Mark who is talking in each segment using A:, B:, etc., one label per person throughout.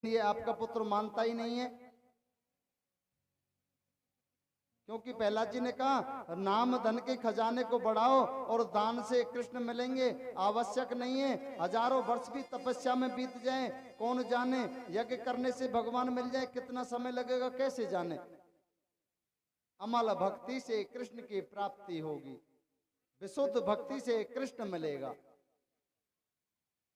A: ये आपका पुत्र मानता ही नहीं है। क्योंकि प्रहलाद जी ने कहा नाम धन के खजाने को बढ़ाओ और दान से कृष्ण मिलेंगे, आवश्यक नहीं है हजारों वर्ष भी तपस्या में बीत जाए, कौन जाने यज्ञ करने से भगवान मिल जाए, कितना समय लगेगा कैसे जाने। अमल भक्ति से कृष्ण की प्राप्ति होगी, विशुद्ध भक्ति से कृष्ण मिलेगा।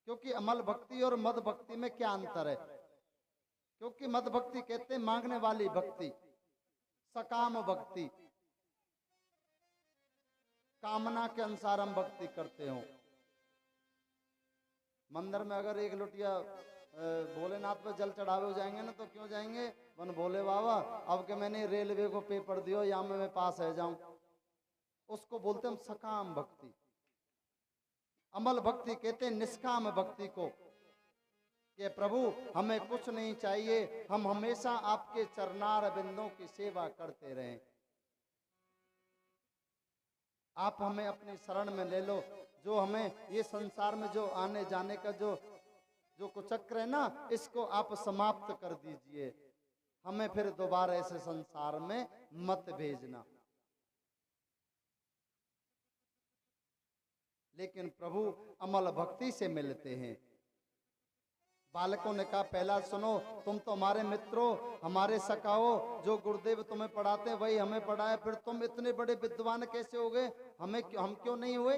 A: क्योंकि अमल भक्ति और मद भक्ति में क्या अंतर है? क्योंकि मद भक्ति कहते हैं मांगने वाली भक्ति, सकाम भक्ति, कामना के अनुसार हम भक्ति करते हो। मंदिर में अगर एक लोटिया भोलेनाथ पे जल चढ़ावे हो जाएंगे ना, तो क्यों जाएंगे? मन भोले बाबा अब के मैंने रेलवे को पेपर दियो या मैं पास है जाऊं, उसको बोलते हम सकाम भक्ति। अमल भक्ति कहते हैं निष्काम भक्ति को, कि प्रभु हमें कुछ नहीं चाहिए, हम हमेशा आपके चरणार बिंदों की सेवा करते रहें, आप हमें अपनी शरण में ले लो। जो हमें ये संसार में जो आने जाने का जो कुचक्र है ना, इसको आप समाप्त कर दीजिए, हमें फिर दोबारा ऐसे संसार में मत भेजना। लेकिन प्रभु अमल भक्ति से मिलते हैं। बालकों ने कहा प्रहलाद सुनो, तुम तो हमारे मित्रों, हमारे सखाओ, जो गुरुदेव तुम्हें पढ़ाते हैं वही हमें पढ़ाए, फिर तुम इतने बड़े विद्वान कैसे हो गए, हम क्यों नहीं हुए?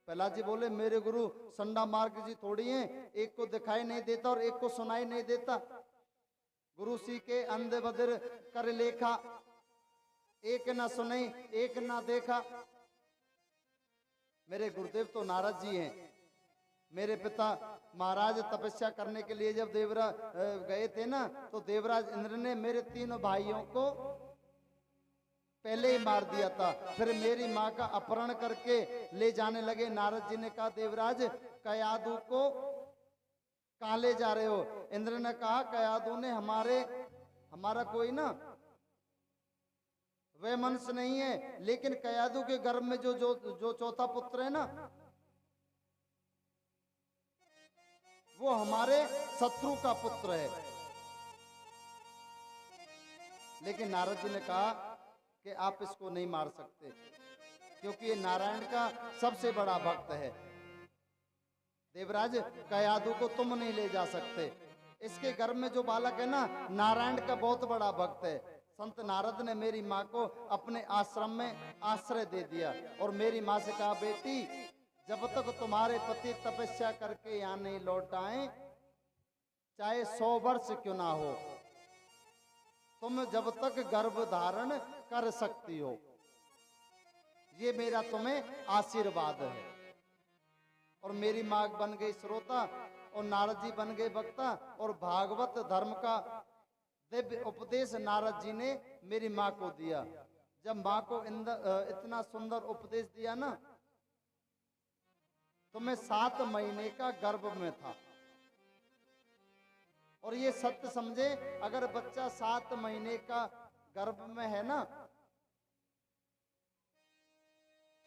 A: प्रहलाद जी बोले मेरे गुरु संडा मार्ग जी थोड़ी हैं, एक को दिखाई नहीं देता और एक को सुनाई नहीं देता। गुरु सी के अंधे बधिर कर लेखा, एक ना सुनाई एक ना देखा। मेरे गुरुदेव तो नारद जी हैं। मेरे पिता महाराज तपस्या करने के लिए जब देवराज गए थे ना, तो देवराज इंद्र ने मेरे तीनों भाइयों को पहले ही मार दिया था। फिर मेरी माँ का अपहरण करके ले जाने लगे। नारद जी ने कहा देवराज कयादू को कहाँ ले जा रहे हो? इंद्र ने कहा कयादू ने हमारा कोई ना वह मनुष्य नहीं है, लेकिन कयादू के गर्भ में जो चौथा पुत्र है ना, वो हमारे शत्रु का पुत्र है। लेकिन नारद जी ने कहा कि आप इसको नहीं मार सकते, क्योंकि ये नारायण का सबसे बड़ा भक्त है। देवराज कयादू को तुम नहीं ले जा सकते, इसके गर्भ में जो बालक है ना, नारायण का बहुत बड़ा भक्त है। संत नारद ने मेरी माँ को अपने आश्रम में आश्रय दे दिया और मेरी माँ से कहा बेटी जब तक तुम्हारे पति तपस्या करके यहाँ नहीं लौट आए, चाहे 100 वर्ष क्यों ना हो, तुम जब तक गर्भ धारण कर सकती हो, ये मेरा तुम्हें आशीर्वाद है। और मेरी माँ बन गई श्रोता और नारद जी बन गए वक्ता, और भागवत धर्म का दिव्य उपदेश नारद जी ने मेरी माँ को दिया। जब माँ को इतना सुंदर उपदेश दिया ना, तो मैं 7 महीने का गर्भ में था। और ये सत्य समझे, अगर बच्चा 7 महीने का गर्भ में है ना,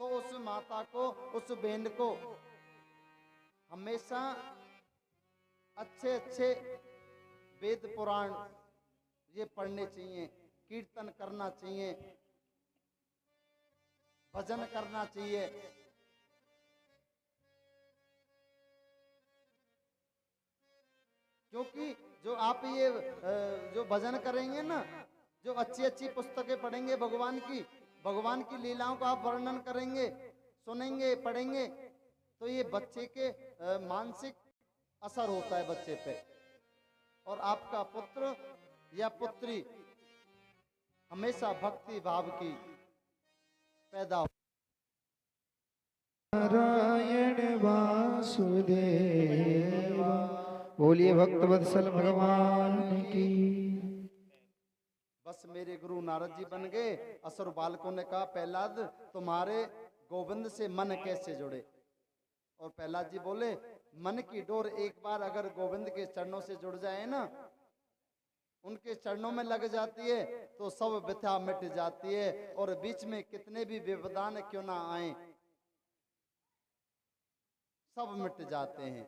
A: तो उस माता को, उस बहन को हमेशा अच्छे अच्छे वेद पुराण ये पढ़ने चाहिए, कीर्तन करना चाहिए, भजन करना चाहिए। क्योंकि जो आप ये जो भजन करेंगे ना, जो अच्छी अच्छी पुस्तकें पढ़ेंगे भगवान की लीलाओं का आप वर्णन करेंगे, सुनेंगे, पढ़ेंगे, तो ये बच्चे के मानसिक असर होता है बच्चे पे, और आपका पुत्र या पुत्री हमेशा भक्ति भाव की पैदा हो।
B: नारायण वासुदेव, बोलिए भक्त वत्सल भगवान की।
A: बस मेरे गुरु नारद जी बन गए। असुर बालकों ने कहा प्रहलाद तुम्हारे गोविंद से मन कैसे जुड़े? और प्रहलाद जी बोले मन की डोर एक बार अगर गोविंद के चरणों से जुड़ जाए ना, उनके चरणों में लग जाती है, तो सब व्यथा मिट जाती है, और बीच में कितने भी व्यवधान क्यों ना आए सब मिट जाते हैं।